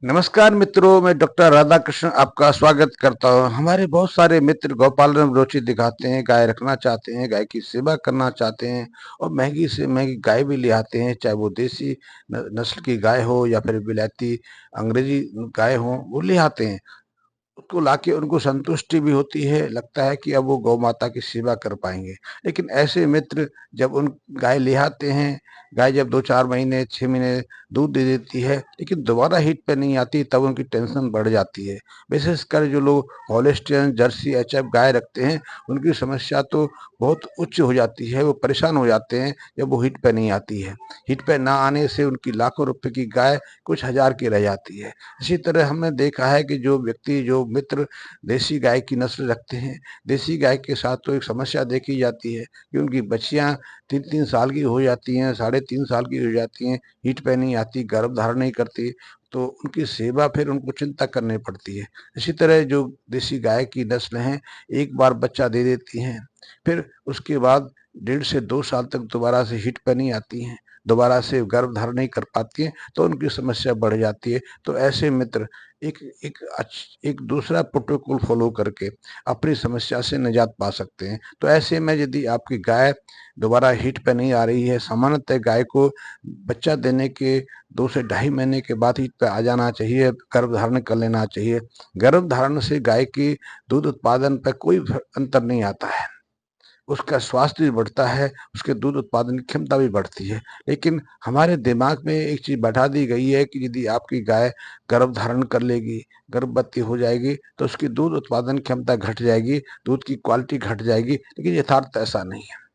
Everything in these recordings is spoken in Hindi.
नमस्कार मित्रों, मैं डॉक्टर राधाकृष्ण आपका स्वागत करता हूँ। हमारे बहुत सारे मित्र गौपालन में रुचि दिखाते हैं, गाय रखना चाहते हैं, गाय की सेवा करना चाहते हैं और महंगी से महंगी गाय भी ले आते हैं, चाहे वो देसी नस्ल की गाय हो या फिर विलायती अंग्रेजी गाय हो, वो ले आते हैं। उसको लाके उनको संतुष्टि भी होती है, लगता है कि अब वो गौ माता की सेवा कर पाएंगे। लेकिन ऐसे मित्र जब उन गाय ले आते हैं, गाय जब 2-4 महीने 6 महीने दूध दे देती है, लेकिन दोबारा हीट पे नहीं आती, तब उनकी टेंशन बढ़ जाती है। विशेषकर जो लोग हॉलिस्टीन जर्सी एचएफ गाय रखते हैं, उनकी समस्या तो बहुत उच्च हो जाती है, वो परेशान हो जाते हैं जब वो हीट पे नहीं आती है। हीट पे ना आने से उनकी लाखों रुपए की गाय कुछ हजार की रह जाती है। इसी तरह हमने देखा है कि जो व्यक्ति जो मित्र देसी गाय की नस्ल रखते हैं, देसी गाय के साथ तो एक समस्या देखी जाती है कि उनकी बच्चियां 3-3 साल की हो जाती हैं, 3.5 साल की हो जाती हैं, हीट पे नहीं आती, गर्भ धारण नहीं करती, तो उनकी सेवा फिर उनको चिंता करनी पड़ती है। इसी तरह जो देसी गाय की नस्ल हैं, एक बार बच्चा दे देती हैं, फिर उसके बाद 1.5 से 2 साल तक दोबारा से हीट पे नहीं आती हैं, दोबारा से गर्भ धारण नहीं कर पाती हैं, तो उनकी समस्या बढ़ जाती है। तो ऐसे मित्र एक एक एक दूसरा प्रोटोकॉल फॉलो करके अपनी समस्या से निजात पा सकते हैं। तो ऐसे में यदि आपकी गाय दोबारा हीट पे नहीं आ रही है, सामान्यतः गाय को बच्चा देने के 2 से ढाई महीने के बाद हीट पे आ जाना चाहिए, गर्भ धारण कर लेना चाहिए। गर्भ धारण से गाय की दूध उत्पादन पे कोई अंतर नहीं आता है, उसका स्वास्थ्य भी बढ़ता है, उसके दूध उत्पादन की क्षमता भी बढ़ती है। लेकिन हमारे दिमाग में एक चीज़ बैठा दी गई है कि यदि आपकी गाय गर्भ धारण कर लेगी, गर्भवती हो जाएगी, तो उसकी दूध उत्पादन क्षमता घट जाएगी, दूध की क्वालिटी घट जाएगी, लेकिन यथार्थ ऐसा नहीं है।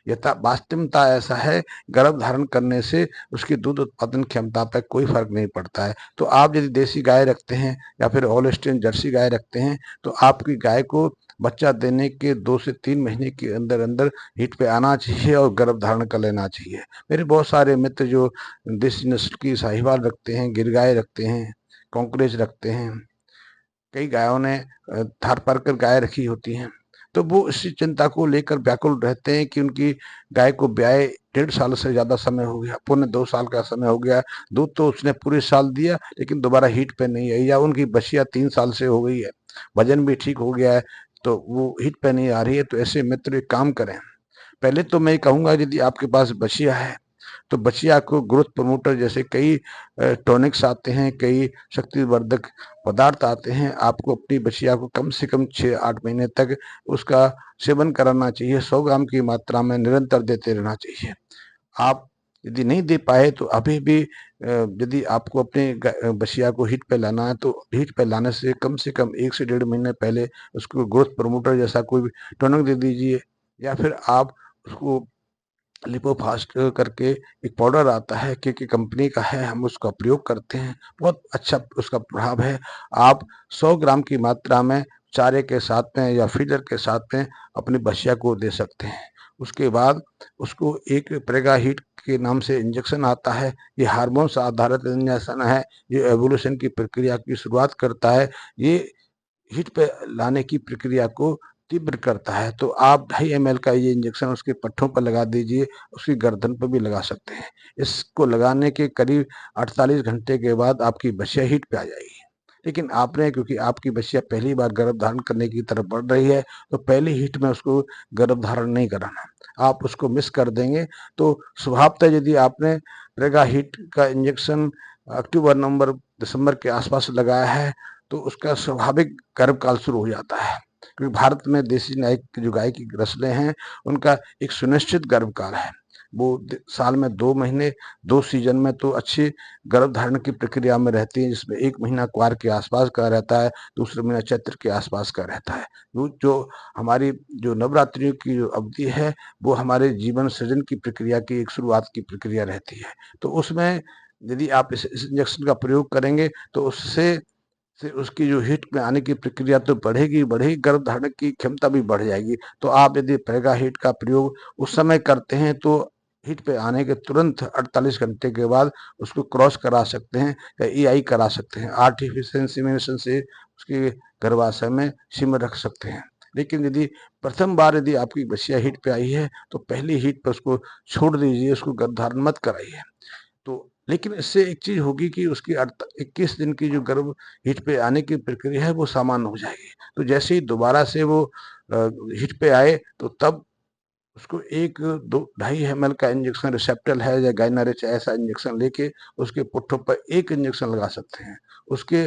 यथा वास्तविकता ऐसा है, गर्भ धारण करने से उसकी दूध उत्पादन क्षमता पर कोई फर्क नहीं पड़ता है। तो आप यदि देसी गाय रखते हैं या फिर होल्स्टीन जर्सी गाय रखते हैं, तो आपकी गाय को बच्चा देने के 2 से 3 महीने के अंदर अंदर हीट पे आना चाहिए और गर्भ धारण कर लेना चाहिए। मेरे बहुत सारे मित्र जो देसी नस्ल की साहिवाल रखते हैं, गिर गाय रखते हैं, कॉन्करेज रखते हैं, कई गायों ने थारपारकर गाय रखी होती हैं, तो वो इसी चिंता को लेकर व्याकुल रहते हैं कि उनकी गाय को ब्याए 1.5 साल से ज़्यादा समय हो गया, पौने 2 साल का समय हो गया, दूध तो उसने पूरे साल दिया, लेकिन दोबारा हीट पे नहीं आई, या उनकी बछिया 3 साल से हो गई है, वजन भी ठीक हो गया है, तो वो हीट पे नहीं आ रही है। तो ऐसे मित्र एक काम करें, पहले तो मैं कहूँगा यदि आपके पास बछिया है, तो बछिया को ग्रोथ प्रमोटर जैसे कई टॉनिक्स आते हैं, कई शक्तिवर्धक पदार्थ आते हैं, आपको अपनी बछिया को कम से कम 6-8 महीने तक उसका सेवन कराना चाहिए। 100 ग्राम की मात्रा में निरंतर देते रहना चाहिए। आप यदि नहीं दे पाए तो अभी भी यदि आपको अपने बछिया को हीट पे लाना है, तो हीट पे लाने से कम 1 से 1.5 महीने पहले उसको ग्रोथ प्रमोटर जैसा कोई टॉनिक दे दीजिए, या फिर आप उसको लिपोफास्ट करके एक पाउडर आता है, के कंपनी का है, हम उसका प्रयोग करते हैं, बहुत अच्छा उसका प्रभाव है। आप 100 ग्राम की मात्रा में चारे के साथ में या फीडर के साथ में अपनी बछिया को दे सकते हैं। उसके बाद उसको एक प्रेगा हीट के नाम से इंजेक्शन आता है, ये हार्मोन से आधारित इंजेक्शन है, ये एवोल्यूशन की प्रक्रिया की शुरुआत करता है, ये हीट पे लाने की प्रक्रिया को तीव्र करता है। तो आप 2.5 ml का ये इंजेक्शन उसके पट्ठों पर लगा दीजिए, उसकी गर्दन पर भी लगा सकते हैं। इसको लगाने के करीब 48 घंटे के बाद आपकी बछिया हीट पे आ जाएगी। लेकिन आपने, क्योंकि आपकी बछिया पहली बार गर्भ धारण करने की तरफ बढ़ रही है, तो पहली हीट में उसको गर्भ धारण नहीं कराना, आप उसको मिस कर देंगे। तो स्वभावतः यदि आपने प्रेगा हीट का इंजेक्शन अक्टूबर, नवंबर, दिसंबर के आसपास लगाया है, तो उसका स्वाभाविक गर्भकाल शुरू हो जाता है, क्योंकि भारत में देसी जो गाय की नस्लें हैं, उनका एक सुनिश्चित गर्भकाल है। वो साल में 2 महीने, 2 सीजन में तो अच्छी गर्भ धारण की प्रक्रिया में रहती है, जिसमें 1 महीना क्वार के आसपास का रहता है, दूसरा महीना चैत्र के आसपास का रहता है। वो जो हमारी जो नवरात्रियों की जो अवधि है, वो हमारे जीवन सृजन की प्रक्रिया की एक शुरुआत की प्रक्रिया रहती है। तो उसमें यदि आप इस इंजेक्शन का प्रयोग करेंगे, तो उससे उसकी जो हीट में आने की प्रक्रिया तो बढ़ेगी बढ़ेगी, गर्भ धारण की क्षमता भी बढ़ जाएगी। तो आप यदि प्रेगा हीट का प्रयोग उस समय करते हैं, तो हीट पे आने के तुरंत 48 घंटे के बाद उसको क्रॉस करा सकते हैं या ईआई करा सकते हैं, आर्टिफिशियल इंसेमिनेशन से उसके गर्भाशय में सीमन रख सकते हैं। लेकिन यदि प्रथम बार यदि आपकी बछिया हीट पे आई है, तो पहली हीट पे उसको छोड़ दीजिए, उसको गर्भ धारण मत कराइए। तो लेकिन इससे एक चीज़ होगी कि उसकी 21 दिन की जो गर्भ हिट पे आने की प्रक्रिया है वो सामान्य हो जाएगी। तो जैसे ही दोबारा से वो अ, हिट पे आए तो तब उसको 1 2 ढाई एमएल का इंजेक्शन रिसेप्टल है या गाइनारेच ऐसा इंजेक्शन लेके उसके पुट्ठों पर 1 इंजेक्शन लगा सकते हैं। उसके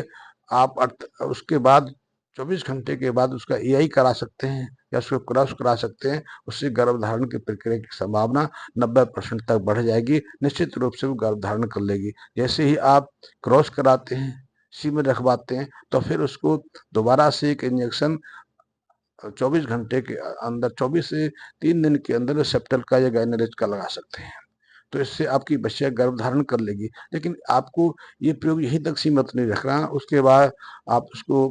उसके बाद 24 घंटे के बाद उसका एआई करा सकते हैं या उसको क्रॉस करा सकते हैं। उससे गर्भधारण की प्रक्रिया की संभावना 90% तक बढ़ जाएगी। निश्चित रूप से वो गर्भधारण कर लेगी। जैसे ही आप क्रॉस कराते हैं, सीमेन रखवाते हैं, तो फिर उसको दोबारा से एक इंजेक्शन 24 घंटे के अंदर 24 से 3 दिन के अंदर सेप्टल का या गाइनरेज का लगा सकते हैं। तो इससे आपकी बच्चियाँ गर्भधारण कर लेगी। लेकिन आपको ये प्रयोग यहीं तक सीमित नहीं रखना, उसके बाद आप उसको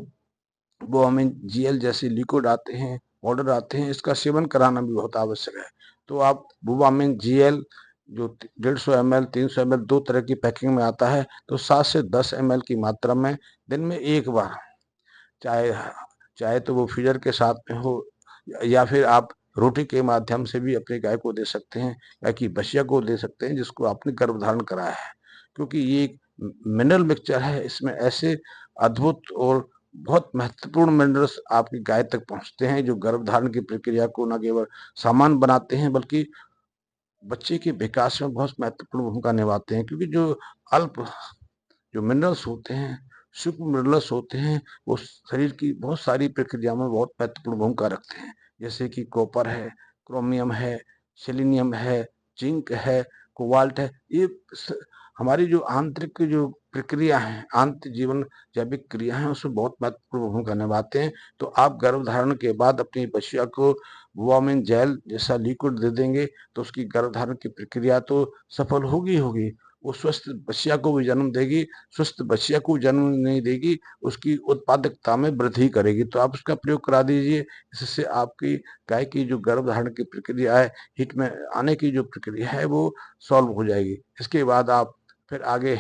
बोआमिन जीएल जैसे लिक्विड आते हैं, पाउडर आते हैं, इसका सेवन कराना भी बहुत आवश्यक है। तो आप बुबामिन जीएल जो 150 एमएल 300 एमएल 2 तरह की पैकिंग में आता है, तो 7 से 10 एमएल की मात्रा में दिन में 1 बार, चाहे चाहे तो वो फीडर के साथ में हो या फिर आप रोटी के माध्यम से भी अपनी गाय को दे सकते हैं या कि बछिया को दे सकते हैं जिसको आपने गर्भधारण कराया है। क्योंकि ये एक मिनरल मिक्सचर है, इसमें ऐसे अद्भुत और बहुत महत्वपूर्ण मिनरल्स आपकी गाय तक पहुँचते हैं जो गर्भधारण की प्रक्रिया को न केवल सामान बनाते हैं बल्कि बच्चे के विकास में बहुत महत्वपूर्ण भूमिका निभाते हैं। क्योंकि अल्प जो मिनरल्स होते हैं, सूक्ष्म मिनरल्स होते हैं, वो शरीर की बहुत सारी प्रक्रिया में बहुत महत्वपूर्ण भूमिका रखते हैं। जैसे कि कॉपर है, क्रोमियम है, सेलेनियम है, जिंक है, कोबाल्ट है। ये स हमारी जो आंतरिक जो प्रक्रिया है, आंत जीवन जैविक क्रिया है, उसमें बहुत महत्वपूर्ण भूमिका निभाते हैं। तो आप गर्भधारण के बाद अपनी बछिया को वोमिन जेल जैसा लिक्विड दे देंगे, तो उसकी गर्भधारण की प्रक्रिया तो सफल होगी ही होगी। वो स्वस्थ बछिया को भी जन्म देगी, स्वस्थ बछिया को जन्म नहीं देगी, उसकी उत्पादकता में वृद्धि करेगी। तो आप उसका प्रयोग करा दीजिए, इससे आपकी गाय की जो गर्भधारण की प्रक्रिया है, हिट में आने की जो प्रक्रिया है, वो सॉल्व हो जाएगी। इसके बाद आप फिर आगे